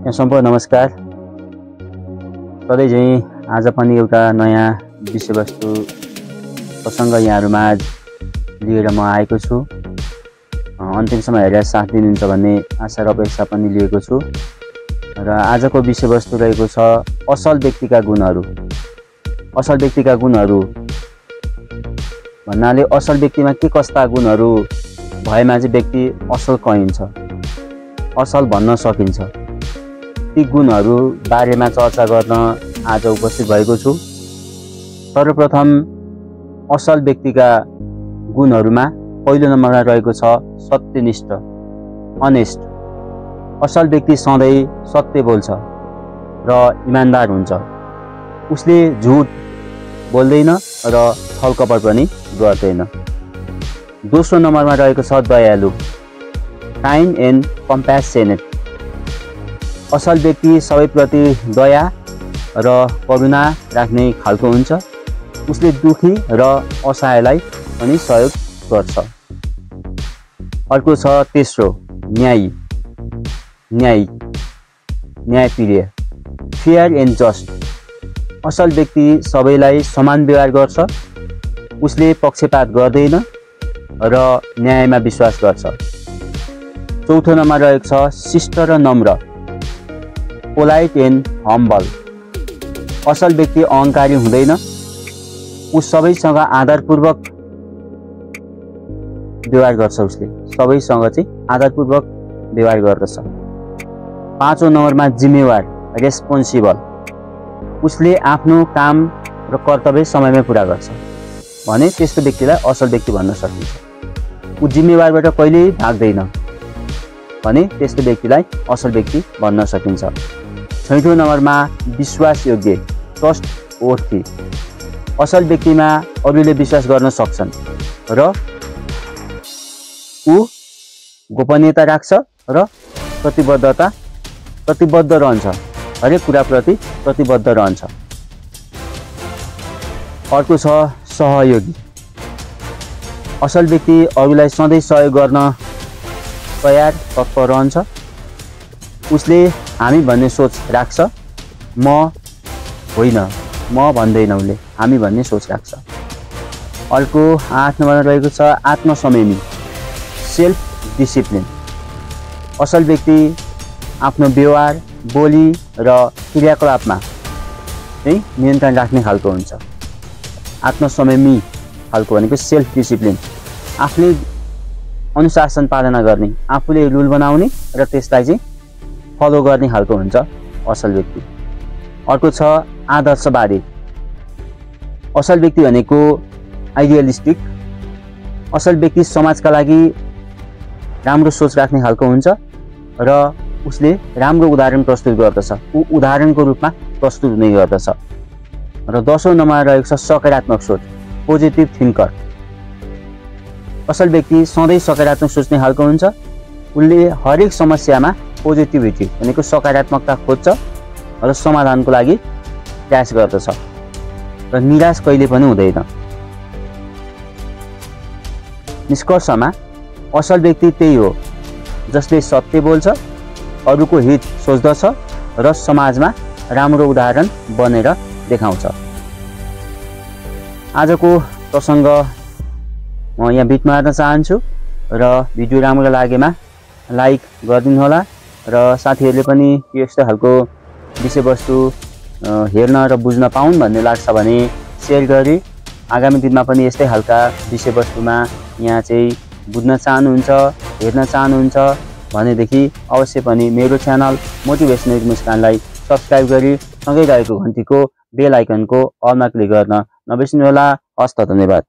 सम्पूर्ण नमस्कार। सधैँ झैँ आज पनि एउटा नयाँ विषयवस्तु प्रसङ्ग यहाँहरूमाझ लिएर म आएको छु। अन्तिमसम्म हेरेर साथ दिनुहुन्छ भन्ने आशा र अपेक्षा पनि लिएको छु। र आजको विषयवस्तु रहेको छ असल व्यक्तिका गुणहरू। असल व्यक्तिका गुणहरू भन्नाले असल व्यक्तिमा के कस्ता गुणहरू भएमा चाहिँ व्यक्ति असल कहिन्छ, असल भन्न सकिन्छ, ती गुणहरू बारेमा चर्चा गर्न आज उपस्थित भएको छु। सर्वप्रथम असल व्यक्तिका गुणहरूमा पहिलो नम्बरमा रहेको छ सत्यनिष्ठ, अनेस्ट। असल व्यक्ति सधैँ सत्य बोल्छ र इमान्दार हुन्छ। उसले झुट बोल्दैन र छलकपट पनि गर्दैन। दोस्रो नम्बरमा रहेको छ दयालु, काइन्ड एन्ड कम्प्यासनेट। असल व्यक्ति सबैप्रति दया र करुणा राख्ने खालको हुन्छ। उसले दुखी र असहायलाई पनि सहयोग गर्छ। अर्को छ तेस्रो न्यायी, न्यायप्रिय, फेयर एन्ड जस्ट। असल व्यक्ति सबैलाई समान व्यवहार गर्छ। उसले पक्षपात गर्दैन र न्यायमा विश्वास गर्छ। चौथो नम्बर रहेको छ शिष्ट र नम्र, पोलाइट एन्ड हम्बल। असल व्यक्ति अहङ्कारी हुँदैन। ऊ सबैसँग आदरपूर्वक व्यवहार गर्छ। उसले सबैसँग चाहिँ आदरपूर्वक व्यवहार गर्दछ। पाँचौँ नम्बरमा जिम्मेवार, रेस्पोन्सिबल। उसले आफ्नो काम र कर्तव्य समयमै पुरा गर्छ भने त्यस्तो व्यक्तिलाई असल व्यक्ति भन्न सकिन्छ। ऊ जिम्मेवारबाट कहिल्यै भाग्दैन भने त्यस्तो व्यक्तिलाई असल व्यक्ति भन्न सकिन्छ। छैठौँ नम्बरमा विश्वासयोग्य, ट्रस्ट वर्थी। असल व्यक्तिमा अरूले विश्वास गर्न सक्छन् र ऊ गोपनीयता राख्छ र प्रतिबद्ध रहन्छ, हरेक कुराप्रति प्रतिबद्ध रहन्छ। अर्को छ सहयोगी। असल व्यक्ति अरूलाई सधैँ सहयोग गर्न तयार तत्पर रहन्छ। उसले हामी भन्ने सोच राख्छ, म होइन, म भन्दैन, उसले हामी भन्ने सोच राख्छ। अर्को 8 नम्बरमा रहेको छ आत्मसंयमी, सेल्फ डिसिप्लिन। असल व्यक्ति आफ्नो व्यवहार, बोली र क्रियाकलापमा चाहिँ नियन्त्रण राख्ने खालको हुन्छ। आत्मसंयमी खालको भनेको सेल्फ डिसिप्लिन, आफूले अनुशासन पालना गर्ने, आफूले रुल बनाउने र त्यसलाई चाहिँ फलो गर्ने खालको हुन्छ असल व्यक्ति। अर्को छ आदर्शवादी। असल व्यक्ति भनेको आइडियलिस्टिक। असल व्यक्ति समाजका लागि राम्रो सोच राख्ने खालको हुन्छ र उसले राम्रो उदाहरण प्रस्तुत गर्दछ। ऊ उदाहरणको रूपमा प्रस्तुत हुने गर्दछ। र 10औँ नम्बरमा रहेको छ सकारात्मक सोच, पोजिटिभ थिङ्कर। असल व्यक्ति सधैँ सकारात्मक सोच्ने खालको हुन्छ। उसले हरेक समस्यामा पोजिटिभिटी भनेको सकारात्मकता खोज्छ र समाधानको लागि प्रयास गर्दछ र निराश कहिले पनि हुँदैन। निष्कर्षमा असल व्यक्ति त्यही हो जसले सत्य बोल्छ, अरूको हित सोच्दछ र समाजमा राम्रो उदाहरण बनेर देखाउँछ। आजको प्रसङ्ग म यहाँ बिट मार्न चाहन्छु र भिडियो राम्रो लागेमा लाइक गरिदिनु होला र साथीहरूले पनि यस्तो खालको विषयवस्तु हेर्न र बुझ्न पाउन् भन्ने लाग्छ भने सेयर गरी आगामी दिनमा पनि यस्तै खालका विषयवस्तुमा यहाँ चाहिँ बुझ्न चाहनुहुन्छ, हेर्न चाहनुहुन्छ भनेदेखि अवश्य पनि मेरो च्यानल मोटिभेसनल मुस्कानलाई सब्सक्राइब गरी सँगै रहेको घन्टीको बेल आइकनको अलमा क्लिक गर्न नबिर्सिनुहोला। हस्त, धन्यवाद।